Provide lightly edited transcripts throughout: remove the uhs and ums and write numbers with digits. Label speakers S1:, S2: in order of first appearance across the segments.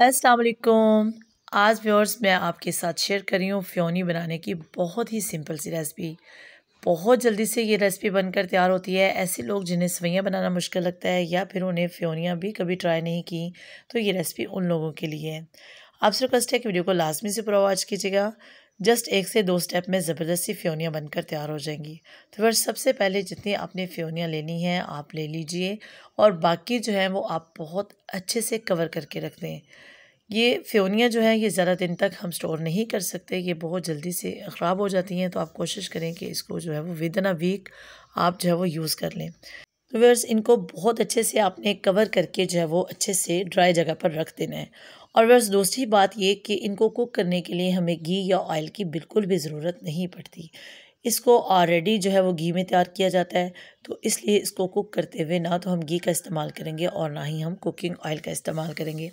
S1: अस्सलाम वालेकुम। आज व्यूअर्स मैं आपके साथ शेयर कर रही हूँ फ़ियोनी बनाने की बहुत ही सिंपल सी रेसिपी। बहुत जल्दी से ये रेसिपी बनकर तैयार होती है। ऐसे लोग जिन्हें सेवइयाँ बनाना मुश्किल लगता है या फिर उन्हें फ़ियोनियाँ भी कभी ट्राई नहीं की, तो ये रेसिपी उन लोगों के लिए है। आपसे रिक्वेस्ट है कि वीडियो को लाजमी से पूरा वॉच कीजिएगा। जस्ट 1 से 2 स्टेप में ज़बरदस्ती फ़ियोनियाँ बनकर तैयार हो जाएंगी। तो फिर सबसे पहले जितनी आपने फ़ियोनियाँ लेनी हैं आप ले लीजिए और बाकी जो है वो आप बहुत अच्छे से कवर करके रख दें। ये फ़ियोनियाँ जो हैं ये ज़्यादा दिन तक हम स्टोर नहीं कर सकते, ये बहुत जल्दी से ख़राब हो जाती हैं। तो आप कोशिश करें कि इसको जो है वो विदिन अ वीक आप जो है वो यूज़ कर लें। तो व्यूअर्स इनको बहुत अच्छे से आपने कवर करके जो है वो अच्छे से ड्राई जगह पर रख देना है। और व्यूअर्स दूसरी बात ये कि इनको कुक करने के लिए हमें घी या ऑयल की बिल्कुल भी ज़रूरत नहीं पड़ती। इसको ऑलरेडी जो है वो घी में तैयार किया जाता है, तो इसलिए इसको कुक करते हुए ना तो हम घी का इस्तेमाल करेंगे और ना ही हम कुकिंग ऑयल का इस्तेमाल करेंगे।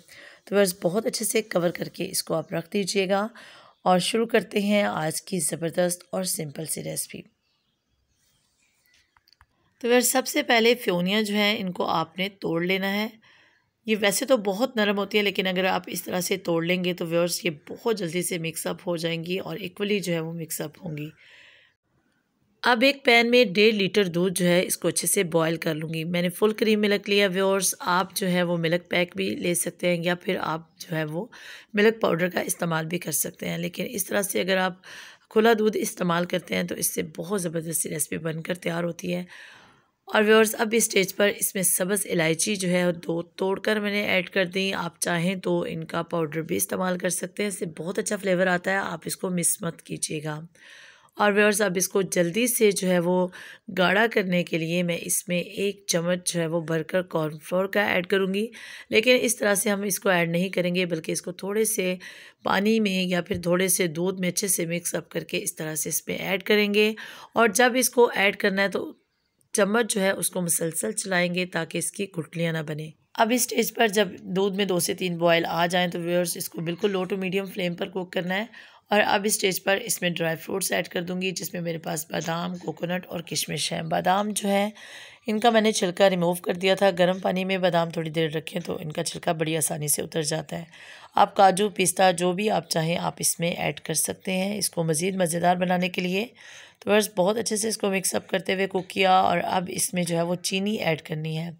S1: तो बस बहुत अच्छे से कवर करके इसको आप रख दीजिएगा और शुरू करते हैं आज की ज़बरदस्त और सिंपल सी रेसिपी। तो फिर सबसे पहले फ़ियोनियाँ जो हैं इनको आपने तोड़ लेना है। ये वैसे तो बहुत नरम होती है, लेकिन अगर आप इस तरह से तोड़ लेंगे तो व्यूअर्स ये बहुत जल्दी से मिक्सअप हो जाएंगी और इक्वली जो है वो मिक्सअप होंगी। अब एक पैन में 1.5 लीटर दूध जो है इसको अच्छे से बॉईल कर लूँगी। मैंने फुल क्रीम मिल्क लिया व्यूअर्स, आप जो है वो मिल्क पैक भी ले सकते हैं या फिर आप जो है वो मिल्क पाउडर का इस्तेमाल भी कर सकते हैं। लेकिन इस तरह से अगर आप खुला दूध इस्तेमाल करते हैं तो इससे बहुत ज़बरदस्ती रेसिपी बनकर तैयार होती है। और व्यूअर्स अब इस स्टेज पर इसमें सब्ज़ इलायची जो है 2 तोड़कर मैंने ऐड कर दी। आप चाहें तो इनका पाउडर भी इस्तेमाल कर सकते हैं, इससे बहुत अच्छा फ्लेवर आता है, आप इसको मिस मत कीजिएगा। और व्यूअर्स अब इसको जल्दी से जो है वो गाढ़ा करने के लिए मैं इसमें 1 चम्मच जो है वो भरकर कॉर्नफ्लोर का ऐड करूँगी। लेकिन इस तरह से हम इसको ऐड नहीं करेंगे, बल्कि इसको थोड़े से पानी में या फिर थोड़े से दूध में अच्छे से मिक्स अप करके इस तरह से इसमें ऐड करेंगे। और जब इसको ऐड करना है तो चम्मच जो है उसको मुसलसल चलाएंगे ताकि इसकी गुठलियाँ ना बने। अब इस स्टेज पर जब दूध में 2 से 3 बॉयल आ जाएं तो व्यूअर्स इसको बिल्कुल लो टू मीडियम फ्लेम पर कुक करना है। और अब इस स्टेज पर इसमें ड्राई फ्रूट्स ऐड कर दूंगी, जिसमें मेरे पास बादाम, कोकोनट और किशमिश है। बादाम जो है इनका मैंने छिलका रिमूव कर दिया था। गर्म पानी में बादाम थोड़ी देर रखें तो इनका छिलका बड़ी आसानी से उतर जाता है। आप काजू, पिस्ता जो भी आप चाहें आप इसमें ऐड कर सकते हैं इसको मज़ीद मज़ेदार बनाने के लिए। तो बस बहुत अच्छे से इसको मिक्सअप करते हुए कुक किया और अब इसमें जो है वो चीनी ऐड करनी है।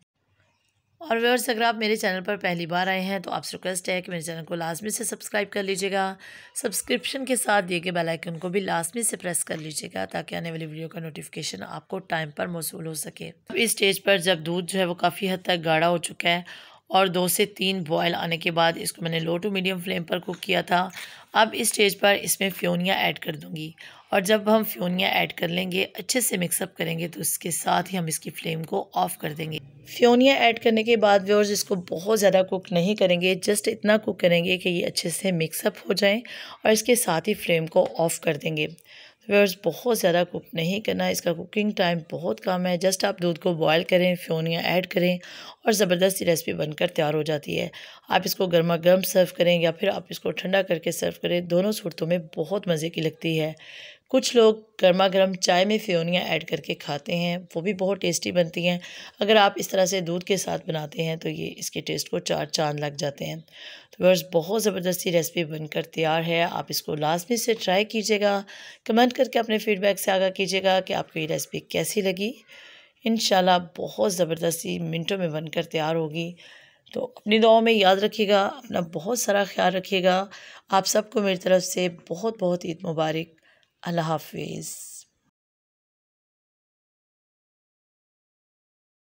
S1: और व्यूअर्स अगर आप मेरे चैनल पर पहली बार आए हैं तो आपसे रिक्वेस्ट है कि मेरे चैनल को लाजमी से सब्सक्राइब कर लीजिएगा। सब्सक्रिप्शन के साथ दिए गए बेल आइकन को भी लाजमी से प्रेस कर लीजिएगा ताकि आने वाली वीडियो का नोटिफिकेशन आपको टाइम पर मौसूल हो सके। अब इस स्टेज पर जब दूध जो है वो काफ़ी हद तक गाढ़ा हो चुका है और 2 से 3 बॉयल आने के बाद इसको मैंने लो टू मीडियम फ्लेम पर कुक किया था। अब इस स्टेज पर इसमें फ़ियोनियाँ ऐड कर दूँगी और जब हम फ़ियोनियाँ ऐड कर लेंगे, अच्छे से मिक्सअप करेंगे तो इसके साथ ही हम इसकी फ्लेम को ऑफ़ कर देंगे। फ़ियोनियाँ ऐड करने के बाद व्यूअर्स इसको बहुत ज़्यादा कुक नहीं करेंगे, जस्ट इतना कुक करेंगे कि ये अच्छे से मिक्सअप हो जाएँ और इसके साथ ही फ्लेम को ऑफ़ कर देंगे। व्यूअर्स बहुत ज़्यादा कुक नहीं करना, इसका कुकिंग टाइम बहुत कम है। जस्ट आप दूध को बॉयल करें, फ़ियोनियाँ ऐड करें और ज़बरदस्ती रेसिपी बनकर तैयार हो जाती है। आप इसको गर्मा गर्म सर्व करें या फिर आप इसको ठंडा करके सर्व करें, दोनों सूरतों में बहुत मज़े की लगती है। कुछ लोग गर्मा गर्म चाय में फ़ियोनियाँ ऐड करके खाते हैं, वो भी बहुत टेस्टी बनती हैं। अगर आप इस तरह से दूध के साथ बनाते हैं तो ये इसके टेस्ट को 4 चाँद लग जाते हैं। तो बस बहुत ज़बरदस्ती रेसिपी बनकर तैयार है, आप इसको लाजमी से ट्राई कीजिएगा। कमेंट करके अपने फ़ीडबैक से आगाह कीजिएगा कि आपको ये रेसिपी कैसी लगी। इंशाल्लाह बहुत ज़बरदस्ती मिनटों में बनकर तैयार होगी। तो अपनी दुआओं में याद रखिएगा, अपना बहुत सारा ख्याल रखिएगा। आप सबको मेरी तरफ से बहुत बहुत ईद मुबारक। अल्लाह हाफ़िज़।